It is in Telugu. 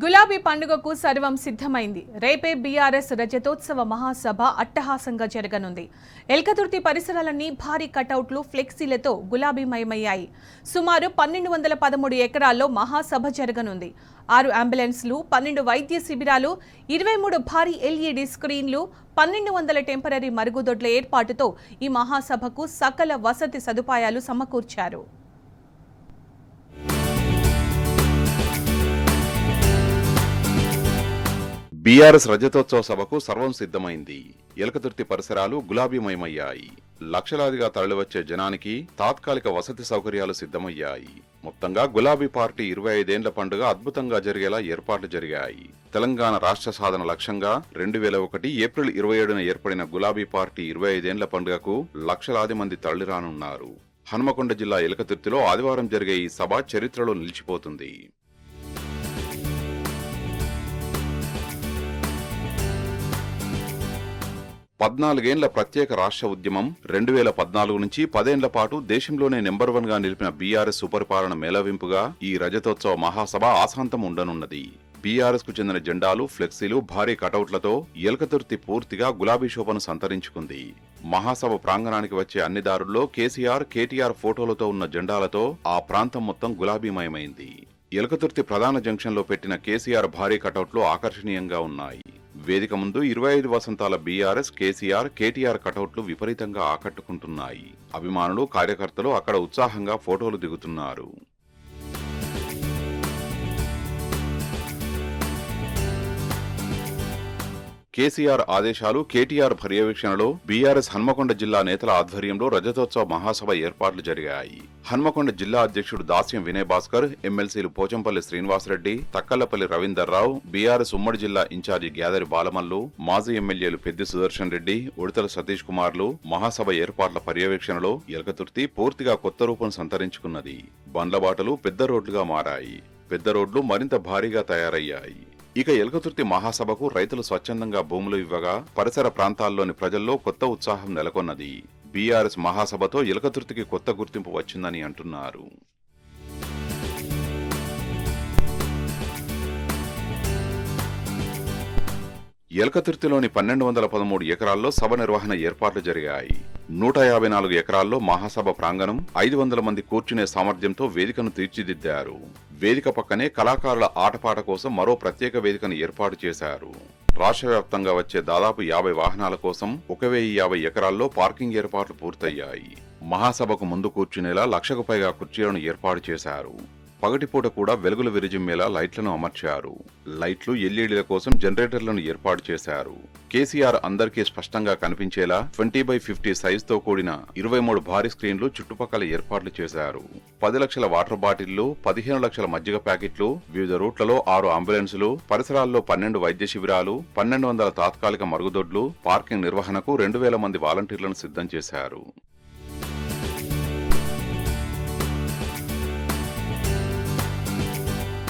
గులాబీ పండుగకు సర్వం సిద్ధమైంది. రేపే బీఆర్ఎస్ రజతోత్సవ మహాసభ అట్టహాసంగా జరగనుంది. ఎల్కతుర్తి పరిసరాలన్నీ భారీ కటౌట్లు, ఫ్లెక్సీలతో గులాబీమయమయ్యాయి. సుమారు 1213 ఎకరాల్లో మహాసభ జరగనుంది. 6 అంబులెన్స్లు, 12 వైద్య శిబిరాలు, 23 భారీ ఎల్ఈడి స్క్రీన్లు, 1200 టెంపరరీ మరుగుదొడ్ల ఏర్పాటుతో ఈ మహాసభకు సకల వసతి సదుపాయాలు సమకూర్చారు. బీఆర్ఎస్ రజతోత్సవ సభకు సర్వం సిద్ధమైంది. ఎలకతుర్తి పరిసరాలు గులాబీమయమయ్యాయి. లక్షలాదిగా తరలివచ్చే జనానికి తాత్కాలిక వసతి సౌకర్యాలు సిద్ధమయ్యాయి. మొత్తంగా గులాబీ పార్టీ 25 ఏండ్ల పండుగ అద్భుతంగా జరిగేలా ఏర్పాట్లు జరిగాయి. తెలంగాణ రాష్ట్ర సాధన లక్ష్యంగా 2001 ఏప్రిల్ 27న ఏర్పడిన గులాబీ పార్టీ 25 ఏండ్ల పండుగకు లక్షలాది మంది తరలిరానున్నారు. హన్మకొండ జిల్లా ఎలకతుర్తిలో ఆదివారం జరిగే ఈ సభ చరిత్రలో నిలిచిపోతుంది. 14 ఏండ్ల ప్రత్యేక రాష్ట్ర ఉద్యమం 2014 నుంచి 10 ఏండ్ల పాటు దేశంలోనే నెంబర్ 1 గా నిలిపిన బీఆర్ఎస్ సుపరిపాలన మేళవింపుగా ఈ రజతోత్సవ మహాసభ ఆశాంతం ఉండనున్నది. బీఆర్ఎస్ కు చెందిన జెండాలు, ఫ్లెక్సీలు, భారీ కటౌట్లతో ఎలకతుర్తి పూర్తిగా గులాబీ శోభను సంతరించుకుంది. మహాసభ ప్రాంగణానికి వచ్చే అన్ని దారుల్లో కేటీఆర్ ఫోటోలతో ఉన్న జెండాలతో ఆ ప్రాంతం మొత్తం గులాబీమయమైంది. ఎలకతుర్తి ప్రధాన జంక్షన్ లో పెట్టిన కేసీఆర్ భారీ కటౌట్లు ఆకర్షణీయంగా ఉన్నాయి. వేదిక ముందు 25 వసంతాల బీఆర్ఎస్, కేటీఆర్ కటౌట్లు విపరీతంగా ఆకట్టుకుంటున్నాయి. అభిమానులు, కార్యకర్తలు అక్కడ ఉత్సాహంగా ఫోటోలు దిగుతున్నారు. కేసీఆర్ ఆదేశాలు, కేటీఆర్ పర్యవేక్షణలో బీఆర్ఎస్ హన్మకొండ జిల్లా నేతల ఆధ్వర్యంలో రజతోత్సవ మహాసభ ఏర్పాట్లు జరిగాయి. హన్మకొండ జిల్లా అధ్యక్షుడు దాస్యం వినయ్ భాస్కర్, ఎమ్మెల్సీలు పోచంపల్లి శ్రీనివాసరెడ్డి, తక్కళ్లపల్లి రవీందర్ రావు, బీఆర్ఎస్ ఉమ్మడి జిల్లా ఇన్ఛార్జి గ్యాదరి బాలమల్లు, మాజీ ఎమ్మెల్యేలు పెద్ది సుదర్శన్ రెడ్డి, ఉడతల సతీష్ కుమార్లు మహాసభ ఏర్పాట్ల పర్యవేక్షణలో ఎలకతుర్తి పూర్తిగా కొత్త రూపం సంతరించుకున్నది. బండ్లబాటలు పెద్ద రోడ్లుగా మారాయి. పెద్ద రోడ్లు మరింత భారీగా తయారయ్యాయి. ఇక ఎలకతుర్తి మహాసభకు రైతులు స్వచ్ఛందంగా భూములు ఇవ్వగా పరిసర ప్రాంతాల్లోని ప్రజల్లో కొత్త ఉత్సాహం నెలకొన్నది. బీఆర్ఎస్ మహాసభతో ఎలకతుర్తికి కొత్త గుర్తింపు వచ్చిందని అంటున్నారు. ఎలకతుర్తిలోని 1213 ఎకరాల్లో సభ నిర్వహణ ఏర్పాట్లు జరిగాయి. 154 ఎకరాల్లో మహాసభ ప్రాంగణం, 500 మంది కూర్చునే సామర్థ్యంతో వేదికను తీర్చిదిద్దారు. వేదిక పక్కనే కళాకారుల ఆటపాట కోసం మరో ప్రత్యేక వేదికను ఏర్పాటు చేశారు. రాష్ట్ర వ్యాప్తంగా వచ్చే దాదాపు 50 వాహనాల కోసం 1050 ఎకరాల్లో పార్కింగ్ ఏర్పాట్లు పూర్తయ్యాయి. మహాసభకు ముందు కూర్చునేలా 1,00,000కు పైగా కుర్చీలను ఏర్పాటు చేశారు. పగటిపూట కూడా వెలుగులు విరిజిమ్మేలా లైట్లను అమర్చారు. లైట్లు, ఎల్ఈడీల కోసం జనరేటర్లను ఏర్పాటు చేశారు. కేసీఆర్ అందరికీ స్పష్టంగా కనిపించేలా 20x50 సైజుతో కూడిన 23 భారీ స్క్రీన్లు చుట్టుపక్కల ఏర్పాట్లు చేశారు. 10 లక్షల వాటర్ బాటిళ్లు, 15 లక్షల మజ్జిగ ప్యాకెట్లు, వివిధ రూట్లలో 6 అంబులెన్సులు, పరిసరాల్లో 12 వైద్య శిబిరాలు, 1200 తాత్కాలిక మరుగుదొడ్లు, పార్కింగ్ నిర్వహణకు 2000 మంది వాలంటీర్లను సిద్ధం చేశారు.